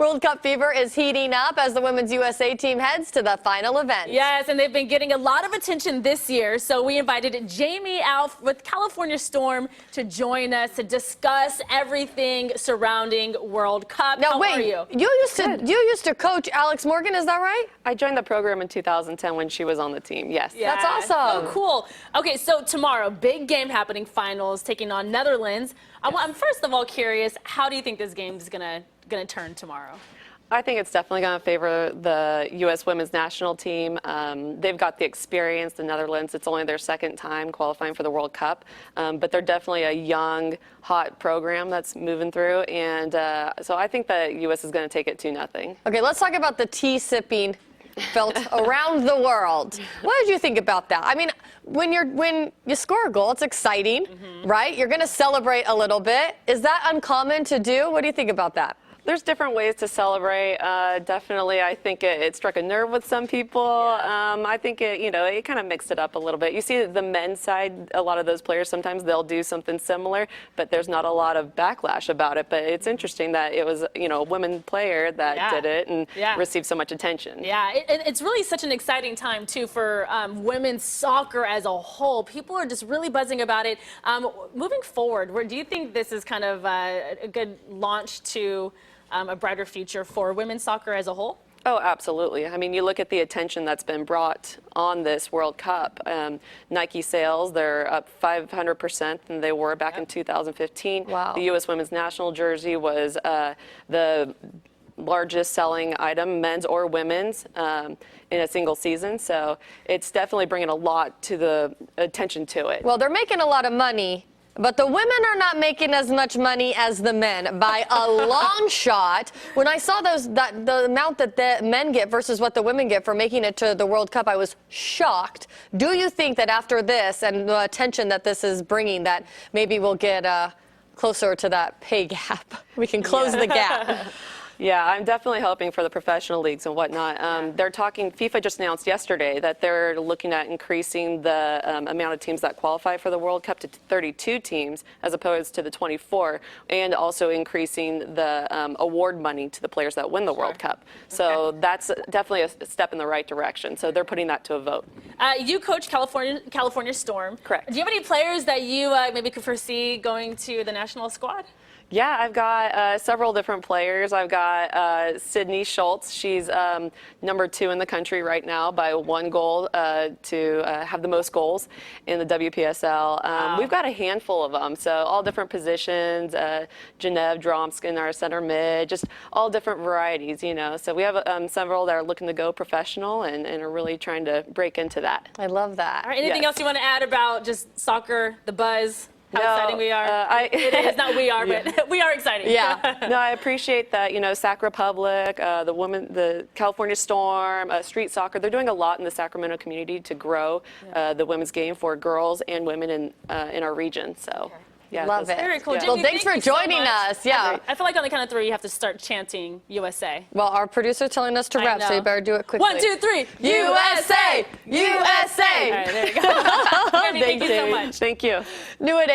World Cup fever is heating up as the Women's USA team heads to the final event. Yes, and they've been getting a lot of attention this year, so we invited Jamie out with California Storm to join us to discuss everything surrounding World Cup. Now, How are you? You used to coach Alex Morgan, is that right? I joined the program in 2010 when she was on the team, yes. Yeah, That's awesome. So cool. Okay, so tomorrow, big game happening, finals, taking on Netherlands. I'm first of all curious, how do you think this game is gonna turn tomorrow? I think it's definitely going to favor the U.S. women's national team. They've got the experience, the Netherlands. It's only their second time qualifying for the World Cup, but they're definitely a young, hot program that's moving through, and so I think the U.S. is going to take it 2-0. Okay, let's talk about the tea sipping felt around the world. What did you think about that? I mean, when you score a goal, it's exciting, right? You're going to celebrate a little bit. Is that uncommon to do? What do you think about that? There's different ways to celebrate. Definitely, I think it struck a nerve with some people. I think it kind of mixed it up a little bit. You see the men's side, a lot of those players, sometimes they'll do something similar, but there's not a lot of backlash about it. But it's interesting that it was, a women player that did it and received so much attention. Yeah, it's really such an exciting time, too, for women's soccer as a whole. People are just really buzzing about it. Moving forward, do you think this is kind of a good launch to a brighter future for women's soccer as a whole? Oh, absolutely. I mean, you look at the attention that's been brought on this World Cup. Nike sales, they're up 500% than they were back in 2015. Wow. The U.S. women's national jersey was the largest selling item, men's or women's, in a single season. So it's definitely bringing a lot to the attention to it. Well, they're making a lot of money, but the women are not making as much money as the men by a long shot. When I saw the amount that the men get versus what the women get for making it to the World Cup, I was shocked. Do you think that after this and the attention that this is bringing, that maybe we'll get closer to that pay gap? We can close the gap. Yeah, I'm definitely hoping for the professional leagues and whatnot. They're talking, FIFA just announced yesterday that they're looking at increasing the amount of teams that qualify for the World Cup to 32 teams as opposed to the 24, and also increasing the award money to the players that win the World Cup. So that's definitely a step in the right direction. So they're putting that to a vote. You coach California Storm. Correct. Do you have any players that you maybe could foresee going to the national squad? Yeah, I've got several different players. I've got Sydney Schultz. She's number 2 in the country right now by 1 goal to have the most goals in the WPSL. Wow. We've got a handful of them, so all different positions. Genevieve Dromskin, our center mid, just all different varieties, So we have several that are looking to go professional and are really trying to break into that. I love that. All right, anything else you want to add about just soccer, the buzz? How exciting we are. It is not we are, but we are exciting. Yeah. No, I appreciate that, Sac Republic, the California Storm, street soccer, they're doing a lot in the Sacramento community to grow the women's game for girls and women in our region. So. Yeah, love it. Very cool. Yeah. Jimmy, Well, thanks for joining us. Yeah. I feel like on the count of 3, you have to start chanting USA. Well, our producer's telling us to I rap, know. so you better do it quickly. 1, 2, 3. USA! USA! All right, there you go. Jamie, thank you so much. Thank you. New at 8.